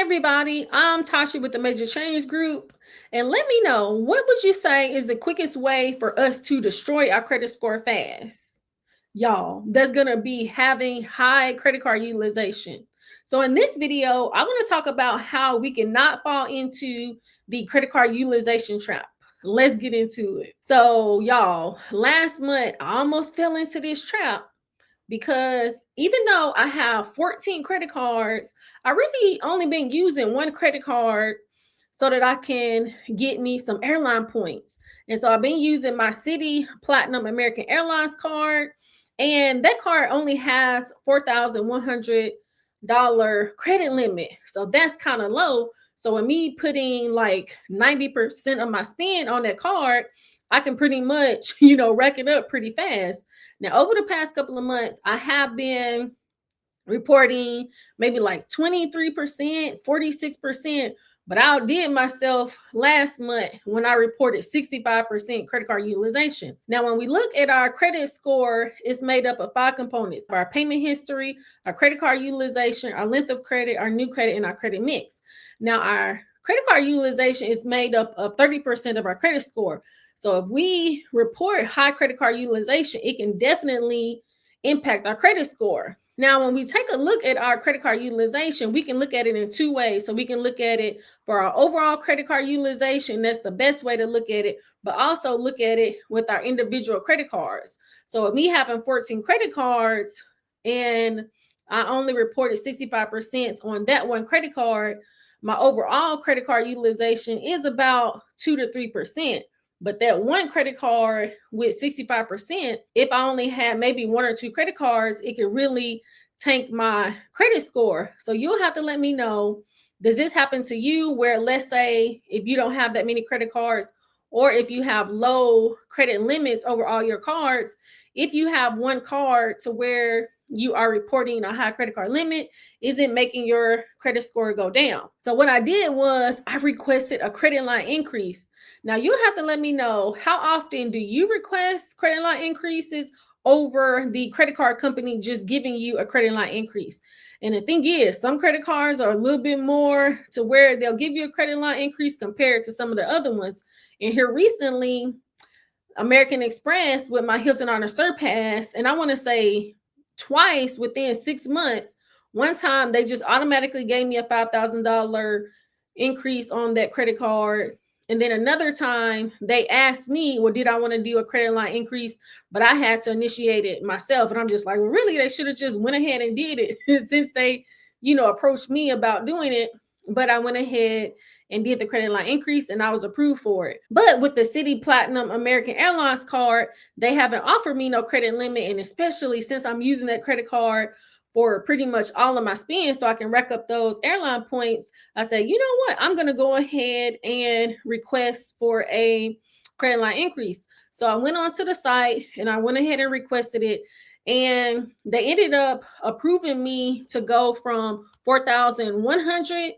everybody, I'm Tasha with the Major Change Group. And let me know, what would you say is the quickest way for us to destroy our credit score fast? Y'all, that's going to be having high credit card utilization. So in this video, I want to talk about how we cannot fall into the credit card utilization trap. Let's get into it. So y'all, last month, I almost fell into this trap because even though I have 14 credit cards, I really only been using one credit card so that I can get me some airline points. And so I've been using my Citi Platinum American Airlines card, and that card only has $4,100 credit limit. So that's kind of low. So with me putting like 90% of my spend on that card, I can pretty much, rack it up pretty fast. Now, over the past couple of months, I have been reporting maybe like 23%, 46%, but I outdid myself last month when I reported 65% credit card utilization. Now, when we look at our credit score, it's made up of 5 components: our payment history, our credit card utilization, our length of credit, our new credit, and our credit mix. Now, our credit card utilization is made up of 30% of our credit score. So if we report high credit card utilization, it can definitely impact our credit score. Now, when we take a look at our credit card utilization, we can look at it in 2 ways. So we can look at it for our overall credit card utilization. That's the best way to look at it, but also look at it with our individual credit cards. So with me having 14 credit cards and I only reported 65% on that one credit card, my overall credit card utilization is about 2 to 3%. But that one credit card with 65%, if I only had maybe 1 or 2 credit cards, it could really tank my credit score. So you'll have to let me know, does this happen to you where, let's say, if you don't have that many credit cards, or if you have low credit limits over all your cards, if you have one card to where you are reporting a high credit card limit, is it making your credit score go down? So what I did was I requested a credit line increase. Now, you'll have to let me know, how often do you request credit line increases over the credit card company just giving you a credit line increase? And the thing is, some credit cards are a little bit more to where they'll give you a credit line increase compared to some of the other ones. And here recently, American Express with my Hilton Honor Surpass, and I want to say twice within 6 months, one time they just automatically gave me a $5,000 increase on that credit card. And then another time they asked me, well, did I want to do a credit line increase? But I had to initiate it myself. And I'm just like, well, really, they should have just went ahead and did it since they, approached me about doing it. But I went ahead and did the credit line increase and I was approved for it. But with the Citi Platinum American Airlines card, they haven't offered me no credit limit. And especially since I'm using that credit card for pretty much all of my spend so I can rack up those airline points, I said, you know what? I'm going to go ahead and request for a credit line increase. So I went onto the site and I went ahead and requested it. And they ended up approving me to go from 4,100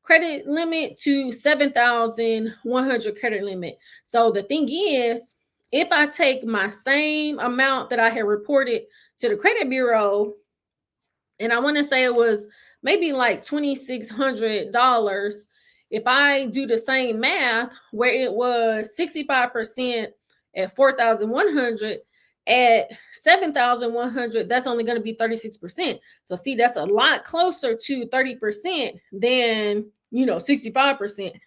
credit limit to 7,100 credit limit. So the thing is, if I take my same amount that I had reported to the credit bureau, and I want to say it was maybe like $2,600. If I do the same math where it was 65% at 4,100, at 7,100, that's only going to be 36%. So see, that's a lot closer to 30% than 65%.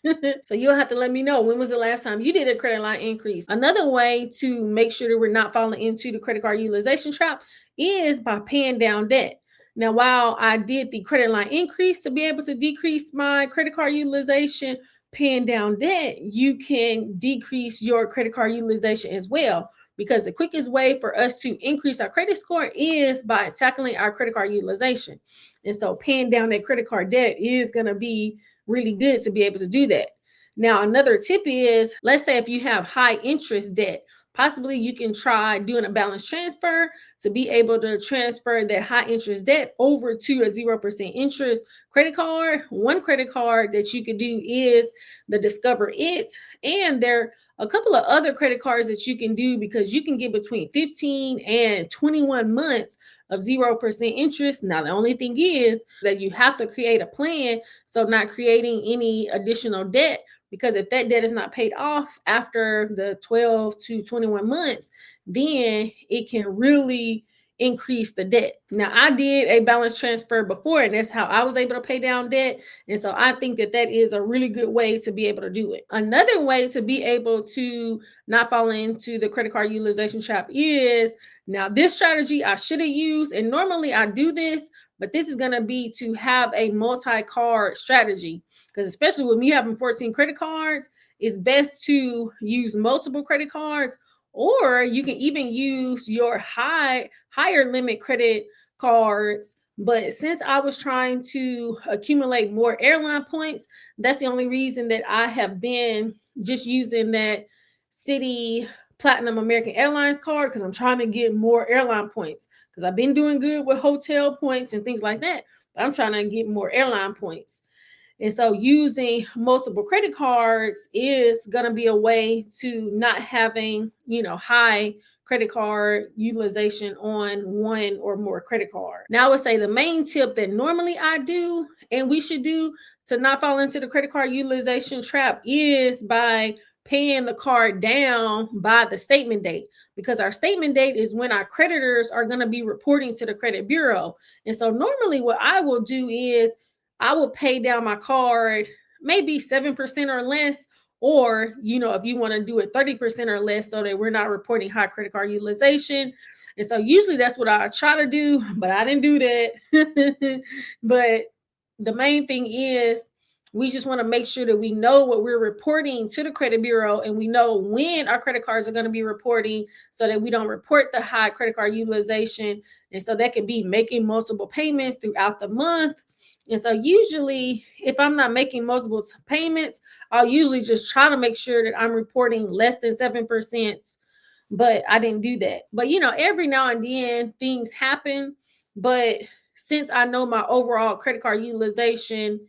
So you'll have to let me know, when was the last time you did a credit line increase? Another way to make sure that we're not falling into the credit card utilization trap is by paying down debt. Now, while I did the credit line increase to be able to decrease my credit card utilization, paying down debt, you can decrease your credit card utilization as well. Because the quickest way for us to increase our credit score is by tackling our credit card utilization. And so paying down that credit card debt is going to be really good to be able to do that. Now, another tip is, let's say if you have high interest debt, Possibly you can try doing a balance transfer to be able to transfer that high interest debt over to a 0% interest credit card. One credit card that you could do is the Discover It, and there are a couple of other credit cards that you can do, because you can get between 15 and 21 months of 0% interest. Now, the only thing is that you have to create a plan, so not creating any additional debt, because if that debt is not paid off after the 12 to 21 months, then it can really increase the debt. Now, I did a balance transfer before, and that's how I was able to pay down debt. And so I think that that is a really good way to be able to do it. Another way to be able to not fall into the credit card utilization trap is, now this strategy I should have used, and normally I do this, but this is going to be to have a multi-card strategy, because especially with me having 14 credit cards, it's best to use multiple credit cards, or you can even use your higher limit credit cards. But since I was trying to accumulate more airline points, that's the only reason that I have been just using that City Platinum American Airlines card, because I'm trying to get more airline points, because I've been doing good with hotel points and things like that, but I'm trying to get more airline points. And so using multiple credit cards is going to be a way to not having, high credit card utilization on one or more credit card. Now, I would say the main tip that normally I do and we should do to not fall into the credit card utilization trap is by paying the card down by the statement date, because our statement date is when our creditors are going to be reporting to the credit bureau. And so normally what I will do is I will pay down my card maybe 7% or less, or, if you want to do it 30% or less, so that we're not reporting high credit card utilization. And so usually that's what I try to do, but I didn't do that. But the main thing is, we just want to make sure that we know what we're reporting to the credit bureau, and we know when our credit cards are going to be reporting, so that we don't report the high credit card utilization. And so that could be making multiple payments throughout the month. And so usually if I'm not making multiple payments, I'll usually just try to make sure that I'm reporting less than 7%, but I didn't do that. But every now and then things happen. But since I know my overall credit card utilization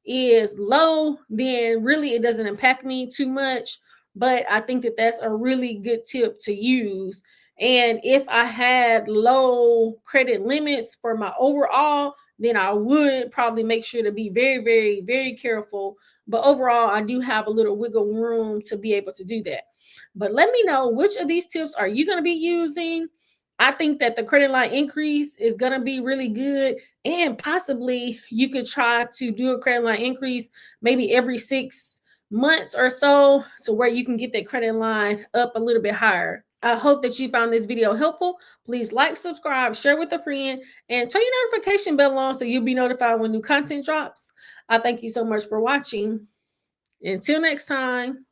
is low, then really it doesn't impact me too much. But I think that that's a really good tip to use. And if I had low credit limits for my overall, then I would probably make sure to be very, very, very careful. But overall, I do have a little wiggle room to be able to do that. But let me know, which of these tips are you going to be using? I think that the credit line increase is going to be really good. And possibly you could try to do a credit line increase maybe every 6 months or so, to where you can get that credit line up a little bit higher. I hope that you found this video helpful. Please like, subscribe, share with a friend, and turn your notification bell on so you'll be notified when new content drops. I thank you so much for watching. Until next time.